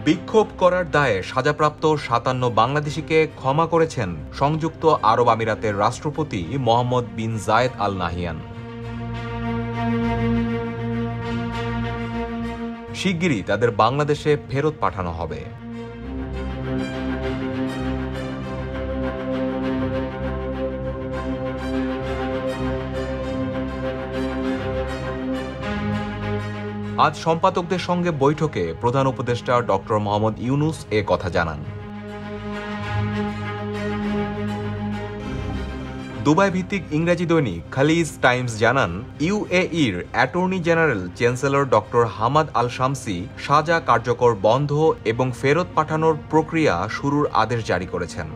বিক্ষোভ করার দায়ে সাজাপ্রাপ্ত ৫৭ বাংলাদেশিকে ক্ষমা করেছেন সংযুক্ত আরব আমিরাতের রাষ্ট্রপতি মোহাম্মদ বিন জায়েদ আল নাহিয়ান। শিগগিরই তাদের বাংলাদেশে ফেরত পাঠানো হবে। আজ সম্পাদকদের সঙ্গে বৈঠকে প্রধান উপদেষ্টা ডক্টর মোহাম্মদ ইউনূস এ কথা জানান। দুবাই ভিত্তিক ইংরেজি দৈনিক খালিজ টাইমস জানান, ইউএইর attorney general chancellor doctor Hamad Al Shamsi সাজা কার্যকর বন্ধ এবং ফেরত পাঠানোর প্রক্রিয়া শুরুর আদেশ জারি করেছেন।